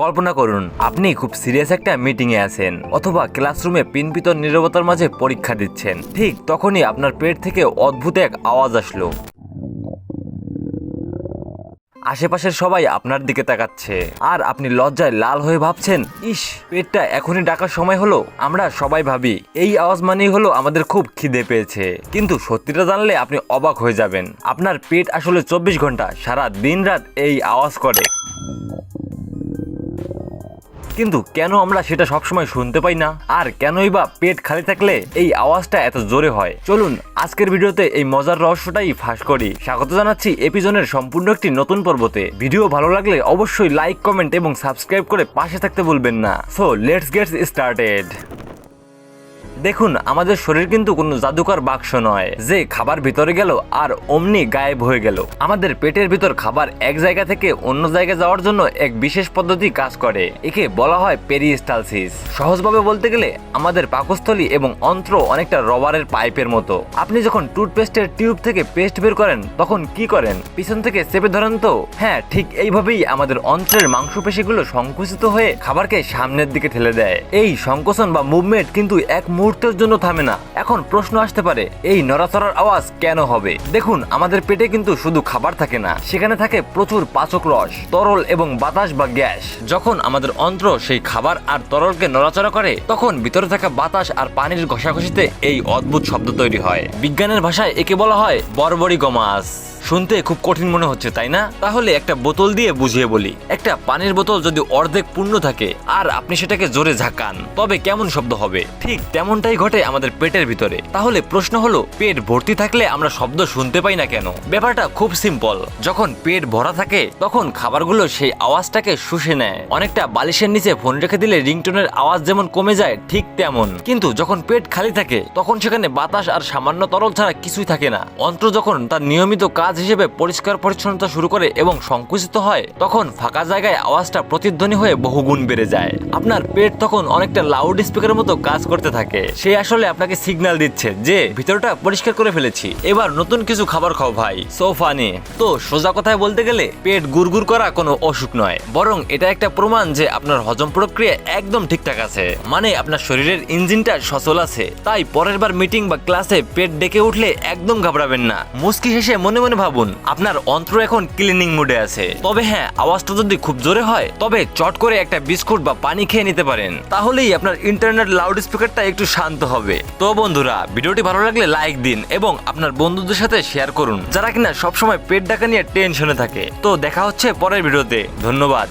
কল্পনা করুন আপনি খুব সিরিয়াস একটা মিটিং এ আছেন অথবা ক্লাসরুমে পিনপিত নীরবতার মাঝে পরীক্ষা দিচ্ছেন। ঠিক তখনই আপনার পেট থেকে অদ্ভুত এক আওয়াজ আসলো। আশেপাশের সবাই আপনার দিকে তাকাচ্ছে আর আপনি লজ্জায় লাল হয়ে ভাবছেন, ইস, পেটটা এখনই ডাকার সময় হলো। আমরা সবাই ভাবি এই আওয়াজ মানেই হলো আমাদের খুব খিদে পেয়েছে, কিন্তু সত্যিটা জানলে আপনি অবাক হয়ে যাবেন। আপনার পেট আসলে 24 ঘন্টা সারা দিন রাত এই আওয়াজ করে। কিন্তু কেন আমরা সেটা সবসময় শুনতে পাই না? আর কেনই বা পেট খালি থাকলে এই আওয়াজটা এত জোরে হয়? চলুন আজকের ভিডিওতে এই মজার রহস্যটাই ফাঁস করি। স্বাগত জানাচ্ছি এপিজোনের সম্পূর্ণ একটি নতুন পর্বতে। ভিডিও ভালো লাগলে অবশ্যই লাইক, কমেন্ট এবং সাবস্ক্রাইব করে পাশে থাকতে ভুলবেন না। So let's get started. দেখুন, আমাদের শরীর কিন্তু কোনো জাদুকর বাক্স নয় যে খাবার ভিতরে গেল আর অমনি গায়েব হয়ে গেল। আমাদের পেটের ভিতর খাবার এক জায়গা থেকে অন্য জায়গায় যাওয়ার জন্য এক বিশেষ পদ্ধতি কাজ করে। একে বলা হয় পেরিস্টালসিস। সহজভাবে বলতে গেলে আমাদের পাকস্থলী এবং অন্ত্র অনেকটা রবারের পাইপের মতো। আপনি যখন টুথপেস্টের টিউব থেকে পেস্ট বের করেন তখন কি করেন? পিছন থেকে চেপে ধরেন তো? হ্যাঁ, ঠিক এইভাবেই আমাদের অন্ত্রের মাংসপেশিগুলো সংকুচিত হয়ে খাবারকে সামনের দিকে ঠেলে দেয়। এই সংকোচন বা মুভমেন্ট কিন্তু এক মুহূর্তের জন্য থামে না। এখন প্রশ্ন আসতে পারে, এই নড়াচড়ার আওয়াজ কেন হবে? দেখুন, আমাদের পেটে কিন্তু শুধু খাবার থাকে না, সেখানে থাকে প্রচুর পাচক রস, তরল এবং বাতাস বা গ্যাস। যখন আমাদের অন্ত্র সেই খাবার আর তরলকে নড়াচড়া করে তখন ভিতরে থাকা বাতাস আর পানির ঘষাঘষিতে এই অদ্ভুত শব্দ তৈরি হয়। বিজ্ঞানের ভাষায় একে বলা হয় বর্বরিগমাস। শুনতে খুব কঠিন মনে হচ্ছে, তাই না? তাহলে একটা বোতল দিয়ে বুঝিয়ে বলি। একটা পানির বোতল যদি অর্ধেক পূর্ণ থাকে আর আপনি সেটাকে জোরে ঝাঁকান, তবে কেমন শব্দ হবে? ঠিক তেমনটাই ঘটে আমাদের পেটের ভিতরে। তাহলে প্রশ্ন হলো, পেট ভর্তি থাকলে আমরা শব্দ শুনতে পাই না কেন? ব্যাপারটা খুব সিম্পল। যখন পেট ভরা থাকে তখন খাবারগুলো সেই আওয়াজটাকে শুষে নেয়। অনেকটা বালিশের নিচে ফোন রেখে দিলে রিংটোনের আওয়াজ যেমন কমে যায়, ঠিক তেমন। কিন্তু যখন পেট খালি থাকে তখন সেখানে বাতাস আর সামান্য তরল ছাড়া কিছুই থাকে না। অন্ত্র যখন তার নিয়মিত কাজ হিসেবে পরিষ্কার পরিচ্ছন্নতা শুরু করে এবং সংকুচিত হয়, তখন ফাঁকা জায়গায় আওয়াজটা প্রতিধ্বনি হয়ে বহুগুণ বেড়ে যায়। আপনার পেট তখন অনেকটা লাউড স্পিকারের মতো কাজ করতে থাকে। সে আসলে আপনাকে সিগন্যাল দিচ্ছে যে ভিতরটা পরিষ্কার করে ফেলেছি, এবার নতুন কিছু খাবার খাও ভাই। So funny. তো সোজা কথায় বলতে গেলে পেট গুড়গুড় করা কোনো অসুখ নয়, বরং এটা একটা প্রমাণ যে আপনার হজম প্রক্রিয়া একদম ঠিকঠাক আছে। মানে আপনার শরীরের ইঞ্জিনটা সচল আছে। তাই পরের বার মিটিং বা ক্লাসে পেট ডেকে উঠলে একদম ঘাবড়াবেন না। মুস্কি হেসে মনে মনে ভাবুন আপনার অন্ত্র এখন ক্লিনিং মুডে আছে। তবে হ্যাঁ, আওয়াজটা যদি খুব জোরে হয় তবে চট করে একটা বিস্কুট বা পানি খেয়ে নিতে পারেন। তাহলেই আপনার ইন্টারনেট লাউড স্পিকারটা একটু শান্ত হবে। তো বন্ধুরা, ভিডিওটি ভালো লাগলে লাইক দিন এবং আপনার বন্ধুদের সাথে শেয়ার করুন যারা কিনা সবসময় পেট ডাকা নিয়ে টেনশনে থাকে। তো দেখা হচ্ছে পরের ভিডিওতে। ধন্যবাদ।